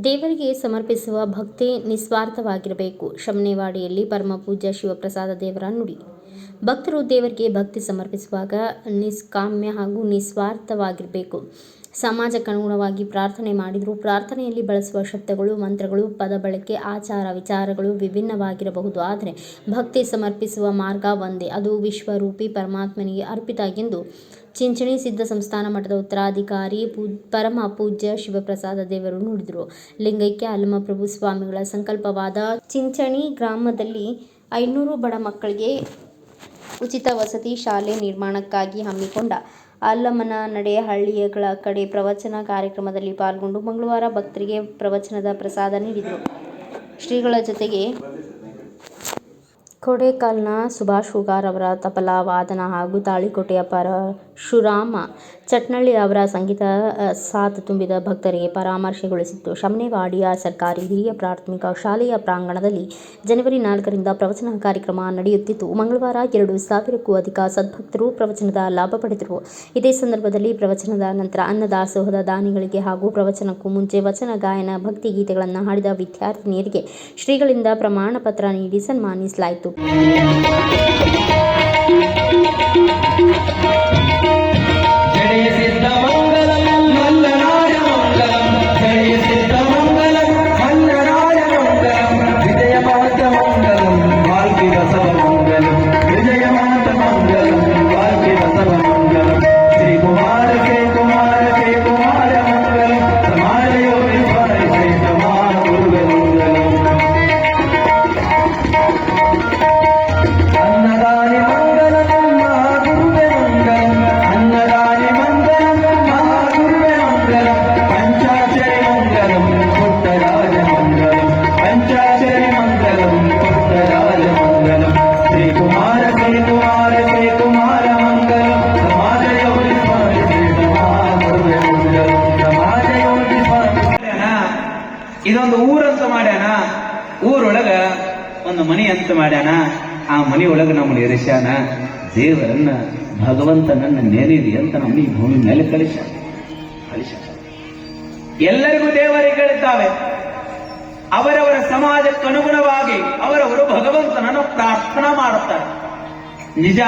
ದೇವರಿಗೆ ಸಮರ್ಪಿಸುವ ಭಕ್ತಿ ನಿಸ್ವಾರ್ಥವಾಗಿರಬೇಕು. ಶಮನೇವಾಡಿಯಲ್ಲಿ ಪರಮಪೂಜ್ಯ ಶಿವಪ್ರಸಾದ ದೇವರ ನುಡಿ. ಭಕ್ತರು ದೇವರಿಗೆ ಭಕ್ತಿ ಸಮರ್ಪಿಸುವಾಗ ನಿಷ್ಕಾಮ್ಯ ಹಾಗೂ ನಿಸ್ವಾರ್ಥವಾಗಿರಬೇಕು. ಸಮಾಜಕ್ಕನುಗುಣವಾಗಿ ಪ್ರಾರ್ಥನೆ ಮಾಡಿದರೂ ಪ್ರಾರ್ಥನೆಯಲ್ಲಿ ಬಳಸುವ ಶಬ್ದಗಳು, ಮಂತ್ರಗಳು, ಪದ ಬಳಕೆ, ಆಚಾರ ವಿಚಾರಗಳು ವಿಭಿನ್ನವಾಗಿರಬಹುದು. ಆದರೆ ಭಕ್ತಿ ಸಮರ್ಪಿಸುವ ಮಾರ್ಗ ಒಂದೇ, ಅದು ವಿಶ್ವರೂಪಿ ಪರಮಾತ್ಮನಿಗೆ ಅರ್ಪಿತ ಎಂದು ಚಿಂಚಣಿ ಸಿದ್ಧ ಸಂಸ್ಥಾನ ಮಠದ ಉತ್ತರಾಧಿಕಾರಿ ಪರಮ ಪೂಜ್ಯ ಶಿವಪ್ರಸಾದ ದೇವರು ನುಡಿದರು. ಲಿಂಗೈಕ್ಯ ಅಲ್ಲಮಪ್ರಭು ಸ್ವಾಮಿಗಳ ಸಂಕಲ್ಪವಾದ ಚಿಂಚಣಿ ಗ್ರಾಮದಲ್ಲಿ 500 ಬಡ ಮಕ್ಕಳಿಗೆ ಉಚಿತ ವಸತಿ ಶಾಲೆ ನಿರ್ಮಾಣಕ್ಕಾಗಿ ಹಮ್ಮಿಕೊಂಡ ಅಲ್ಲಮನ ನಡೆ ಹಳ್ಳಿಗಳ ಕಡೆ ಪ್ರವಚನ ಕಾರ್ಯಕ್ರಮದಲ್ಲಿ ಪಾಲ್ಗೊಂಡು ಮಂಗಳವಾರ ಭಕ್ತರಿಗೆ ಪ್ರವಚನದ ಪ್ರಸಾದ ನೀಡಿದರು. ಶ್ರೀಗಳ ಜೊತೆಗೆ ಕೊಡೇಕಲ್ನ ಸುಭಾಷ್ ಹೂಗಾರ್ ಅವರ ತಬಲಾ ವಾದನ ಹಾಗೂ ತಾಳಿಕೋಟೆಯ ಪರಶುರಾಮ ಚಟ್ನಳ್ಳಿ ಅವರ ಸಂಗೀತ ಸಾಥ್ ತುಂಬಿದ ಭಕ್ತರಿಗೆ ಪರಾಮರ್ಶೆಗೊಳಿಸಿತ್ತು. ಶಮನೇವಾಡಿಯ ಸರ್ಕಾರಿ ಹಿರಿಯ ಪ್ರಾಥಮಿಕ ಶಾಲೆಯ ಪ್ರಾಂಗಣದಲ್ಲಿ ಜನವರಿ 4ರಿಂದ ಪ್ರವಚನ ಕಾರ್ಯಕ್ರಮ ನಡೆಯುತ್ತಿದ್ದು, ಮಂಗಳವಾರ 2,000ಕ್ಕೂ ಅಧಿಕ ಸದ್ಭಕ್ತರು ಪ್ರವಚನದ ಲಾಭ ಪಡೆದರು. ಇದೇ ಸಂದರ್ಭದಲ್ಲಿ ಪ್ರವಚನದ ನಂತರ ಅನ್ನದಾಸೋಹದ ದಾನಿಗಳಿಗೆ ಹಾಗೂ ಪ್ರವಚನಕ್ಕೂ ಮುಂಚೆ ವಚನ ಗಾಯನ, ಭಕ್ತಿ ಗೀತೆಗಳನ್ನು ಹಾಡಿದ ವಿದ್ಯಾರ್ಥಿನಿಯರಿಗೆ ಶ್ರೀಗಳಿಂದ ಪ್ರಮಾಣ ಪತ್ರ ನೀಡಿ ಸನ್ಮಾನಿಸಲಾಯಿತು. ಇದೊಂದು ಊರಂತ ಮಾಡ್ಯಾನ, ಊರೊಳಗ ಒಂದು ಮನಿ ಅಂತ ಮಾಡ್ಯಾನ, ಆ ಮನಿ ಒಳಗ ನಮ್ಮನ್ನು ಇರಿಸ್ಯಾನ. ದೇವರನ್ನ ಭಗವಂತನನ್ನ ನೆನೆದಿ ಅಂತ ನಮ್ಮ ಈ ಭೂಮಿ ಮೇಲೆ ಕಳಿಸ. ಎಲ್ಲರಿಗೂ ದೇವರಿಗಳಿದ್ದಾವೆ. ಅವರವರ ಸಮಾಜಕ್ಕನುಗುಣವಾಗಿ ಅವರವರು ಭಗವಂತನನ್ನು ಪ್ರಾರ್ಥನಾ ಮಾಡುತ್ತಾರೆ. ನಿಜ,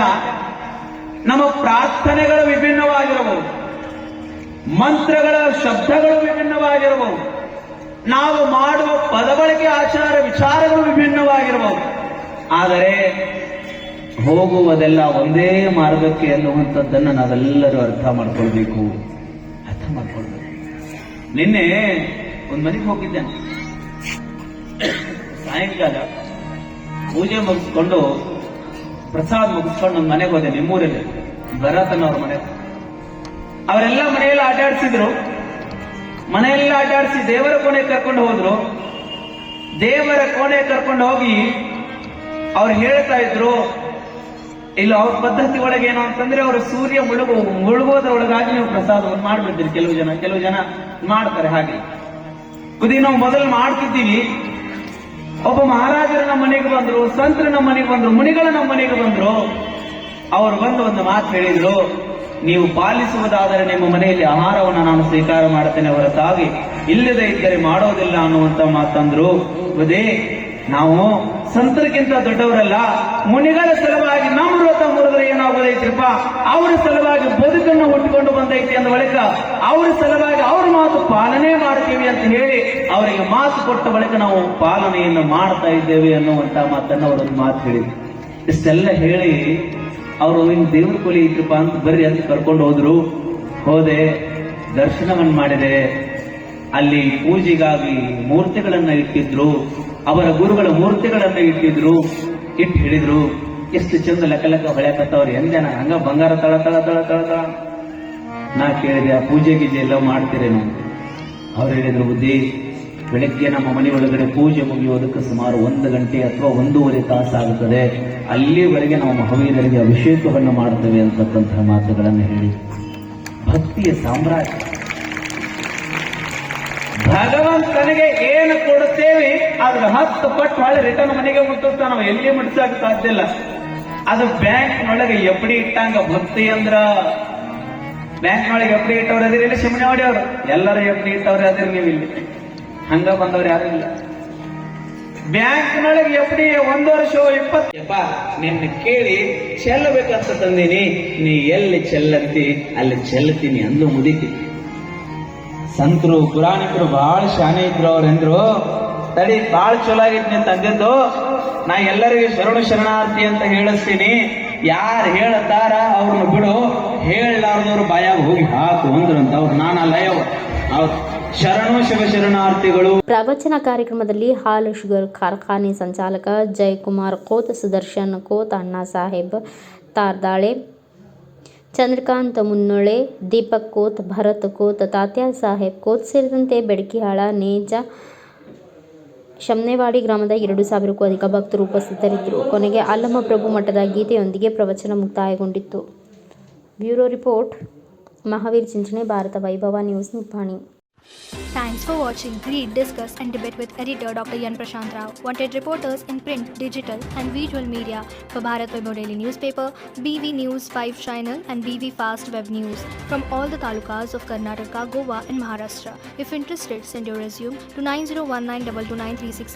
ನಮ್ಮ ಪ್ರಾರ್ಥನೆಗಳು ವಿಭಿನ್ನವಾಗಿರಬಹುದು, ಮಂತ್ರಗಳ ಶಬ್ದಗಳು ವಿಭಿನ್ನವಾಗಿರಬಹುದು, ನಾವು ಮಾಡುವ ಪದ ಬಳಕೆ, ಆಚಾರ ವಿಚಾರಗಳು ವಿಭಿನ್ನವಾಗಿರಬಹುದು. ಆದರೆ ಹೋಗುವುದೆಲ್ಲ ಒಂದೇ ಮಾರ್ಗಕ್ಕೆ ಅನ್ನುವಂಥದ್ದನ್ನು ನಾವೆಲ್ಲರೂ ಅರ್ಥ ಮಾಡ್ಕೊಳ್ಬೇಕು. ನಿನ್ನೆ ಒಂದು ಮನೆಗೆ ಹೋಗಿದ್ದೇನೆ. ಸಾಯಂಕಾಲ ಪೂಜೆ ಮುಗಿಸ್ಕೊಂಡು ಪ್ರಸಾದ ಮುಗಿಸ್ಕೊಂಡು ಒಂದು ಮನೆಗೆ ಹೋದೆ. ನಿಮ್ಮೂರಲ್ಲಿ ಭರತನವ್ರ ಮನೆ. ಅವರೆಲ್ಲ ಮನೆಯೆಲ್ಲ ಆಟಾಡಿಸಿದ್ರು. ಮನೆಯೆಲ್ಲ ಆಟಾಡಿಸಿ ದೇವರ ಕೋಣೆ ಕರ್ಕೊಂಡು ಹೋದ್ರು. ದೇವರ ಕೋಣೆ ಕರ್ಕೊಂಡು ಹೋಗಿ ಅವ್ರು ಹೇಳ್ತಾ ಇದ್ರು, ಇಲ್ಲ ಅವ್ರ ಪದ್ಧತಿ ಒಳಗೆ ಏನು ಅಂತಂದ್ರೆ, ಅವರು ಸೂರ್ಯ ಮುಳುಗೋದ್ರೊಳಗಾಗಿ ನೀವು ಪ್ರಸಾದವನ್ನು ಮಾಡ್ಬಿಡ್ತೀರಿ. ಕೆಲವು ಜನ ಮಾಡ್ತಾರೆ ಹಾಗೆ. ನಾವು ಮೊದಲು ಮಾಡ್ತಿದ್ದೀವಿ. ಒಬ್ಬ ಮಹಾರಾಜರು ನಮ್ಮ ಮನೆಗೆ ಬಂದ್ರು, ಸಂತರು ನಮ್ಮ ಮನೆಗೆ ಬಂದ್ರು, ಮುನಿಗಳು ನಮ್ಮ ಮನೆಗೆ ಬಂದ್ರು. ಅವರು ಬಂದು ಒಂದು ಮಾತು ಹೇಳಿದ್ರು, ನೀವು ಪಾಲಿಸುವುದಾದರೆ ನಿಮ್ಮ ಮನೆಯಲ್ಲಿ ಆಹಾರವನ್ನು ನಾನು ಸ್ವೀಕಾರ ಮಾಡುತ್ತೇನೆ ಹೊರತಾಗಿ ಇಲ್ಲದೆ ಇದ್ದರೆ ಮಾಡೋದಿಲ್ಲ ಅನ್ನುವಂತ ಮಾತಂದ್ರು. ಅದೇ ನಾವು ಸಂತರಿಗಿಂತ ದೊಡ್ಡವರಲ್ಲ, ಮುನಿಗಳ ಸಲುವಾಗಿ ನಮ್ಮ ವ್ರತ ಮುರಿದ್ರೆ ಏನಾಗೋದೈತ್ರಪ್ಪ, ಅವರ ಸಲುವಾಗಿ ಬದುಕನ್ನು ಹುಟ್ಟಿಕೊಂಡು ಬಂದೈತಿ ಅಂದ ಬಳಿಕ ಅವರ ಸಲುವಾಗಿ ಅವ್ರ ಮಾತು ಪಾಲನೆ ಮಾಡ್ತೀವಿ ಅಂತ ಹೇಳಿ ಅವರಿಗೆ ಮಾತು ಕೊಟ್ಟ ಬಳಿಕ ನಾವು ಪಾಲನೆಯನ್ನು ಮಾಡ್ತಾ ಇದ್ದೇವೆ ಅನ್ನುವಂತ ಮಾತನ್ನು ಅವರೊಂದು ಮಾತು ಹೇಳಿದ್ರು. ಇಷ್ಟೆಲ್ಲ ಹೇಳಿ ಅವರು ಇನ್ನು ದೇವ್ರ ಕೊಲಿ ಇದ್ರಪ್ಪ ಅಂತ ಬರ್ರಿ ಅಂತ ಕರ್ಕೊಂಡು ಹೋದೆ. ದರ್ಶನವನ್ನು ಮಾಡಿದೆ. ಅಲ್ಲಿ ಪೂಜೆಗಾಗಿ ಮೂರ್ತಿಗಳನ್ನ ಇಟ್ಟಿದ್ರು. ಅವರ ಗುರುಗಳ ಮೂರ್ತಿಗಳನ್ನ ಇಟ್ಟಿದ್ರು. ಇಟ್ಟು ಹೇಳಿದ್ರು, ಎಷ್ಟು ಚಂದ ಲೆಕ್ಕ ಹೊಳೆಕತ್ತವ್ರು, ಎಂದೇನ ಹಂಗ ಬಂಗಾರ ತಳ ತಳ ತಳ ತಳ ತಳ. ನಾ ಕೇಳಿದೆ, ಆ ಪೂಜೆ ಗೀಜೆ ಎಲ್ಲ ಮಾಡ್ತೀರೇನು? ಅವ್ರು ಹೇಳಿದ್ರು, ಬುದ್ಧಿ ಬೆಳಗ್ಗೆ ನಮ್ಮ ಮನೆ ಒಳಗಡೆ ಪೂಜೆ ಮುಗಿಯೋದಕ್ಕೆ ಸುಮಾರು 1 ಗಂಟೆ ಅಥವಾ 1.5 ತಾಸು ಆಗುತ್ತದೆ. ಅಲ್ಲಿವರೆಗೆ ನಾವು ಮಹಾವೀರರಿಗೆ ಅಭಿಷೇಕವನ್ನು ಮಾಡುತ್ತೇವೆ ಅಂತಕ್ಕಂತಹ ಮಾತುಗಳನ್ನು ಹೇಳಿ ಭಕ್ತಿಯ ಸಾಮ್ರಾಜ್ಯ. ಭಗವಂತನಿಗೆ ಏನು ಕೊಡುತ್ತೇವೆ ಅದ್ರ 10 ಪಟ್ಟು ಹೊಳೆ ರಿಟರ್ನ್ ಮನೆಗೆ ಮುಟ್ಟಿಸ್ತಾ. ನಾವು ಎಲ್ಲಿ ಮುಟ್ಟಿಸಕ್ ಸಾಧ್ಯ ಇಲ್ಲ. ಅದು ಬ್ಯಾಂಕ್ನೊಳಗೆ ಎಫ್ಡಿ ಇಟ್ಟಂಗ ಭಕ್ತಿ ಅಂದ್ರ, ಬ್ಯಾಂಕ್ನೊಳಗೆ ಎಫ್ಡಿ ಇಟ್ಟವ್ರು ಅದಿರಿ, ಇಲ್ಲಿ ಶಿಮನೆವಾಡಿ ಅವರು ಎಲ್ಲರೂ ಎಫ್ಡಿ ಇಟ್ಟವ್ರೆ ಅದಿರಿ. ನೀವು ಇಲ್ಲಿ ಹಂಗ ಬಂದವ್ರು ಯಾರು ಇಲ್ಲ. ಬ್ಯಾಂಕ್ನೊಳಗೆ ಎಫ್ಡಿ 1 ವರ್ಷ 20 ನಿನ್ನ ಕೇಳಿ ಚೆಲ್ಲಬೇಕಂತ ತಂದೀನಿ, ನೀ ಎಲ್ಲಿ ಚೆಲ್ಲತ್ತಿ ಅಲ್ಲಿ ಚೆಲ್ಲತೀನಿ ಅಂದು ಮುದಿತಿ. ಸಂತರು ಪುರಾಣಿಕರು ಬಹಳ ಶಾನೆ ಇದ್ರು. ಅವ್ರೆಂದ್ರು, ತಡಿ ಬಹಳ ಚಲೋ ಆಗಿತ್ತು ನೀನ್ ತಂದಿದ್ದು, ನಾ ಎಲ್ಲರಿಗೂ ಶರಣಾರ್ಥಿ ಅಂತ ಹೇಳಿಸ್ತೀನಿ, ಯಾರು ಹೇಳತಾರ ಅವ್ರನ್ನ ಬಿಡು, ಹೇಳಲಾರ್ದವ್ರು ಬಾಯಾಗ ಹೋಗಿ ಹಾಕು ಅಂದ್ರಂತ. ಅವ್ರು ನಾನಲ್ಲಯ್ಯವ, ಅವ್ರು ಶರಣು ಶಿವ ಶರಣಾರ್ಥಿಗಳು. ಪ್ರವಚನ ಕಾರ್ಯಕ್ರಮದಲ್ಲಿ ಹಾಲು ಶುಗರ್ ಕಾರ್ಖಾನೆ ಸಂಚಾಲಕ ಜಯಕುಮಾರ್ ಕೋತ್, ಸುದರ್ಶನ್ ಕೋತ್, ಅಣ್ಣಾ ಸಾಹೇಬ್ ತಾರ್ದಾಳೆ, ಚಂದ್ರಕಾಂತ್ ಮುನ್ನೊಳೆ, ದೀಪಕ್ ಕೋತ್, ಭರತ್ ಕೋತ್, ತಾತ್ಯಾ ಸಾಹೇಬ್ ಕೋತ್ ಸೇರಿದಂತೆ ಬೆಡಕಿಹಾಳ, ನೇಜ, ಶಮ್ನೇವಾಡಿ ಗ್ರಾಮದ 2,000ಕ್ಕೂ ಅಧಿಕ ಭಕ್ತರು ಉಪಸ್ಥಿತರಿದ್ದರು. ಕೊನೆಗೆ ಅಲ್ಲಮಪ್ರಭು ಮಠದ ಗೀತೆಯೊಂದಿಗೆ ಪ್ರವಚನ ಮುಕ್ತಾಯಗೊಂಡಿತ್ತು. ಬ್ಯೂರೋ ರಿಪೋರ್ಟ್, ಮಹಾವೀರ್ ಚಿಂಚಣೆ, ಭಾರತ ವೈಭವ news, Nippani. Thanks for watching. Read, discuss and debate with editor Dr. Yan Prashant Rao. Wanted reporters in print, digital and visual media for Bharat Vaibhav Daily Newspaper, BV News 5 Channel and BV Fast Web News from all the talukas of Karnataka, Goa and Maharashtra. If interested, send your resume to 9019229369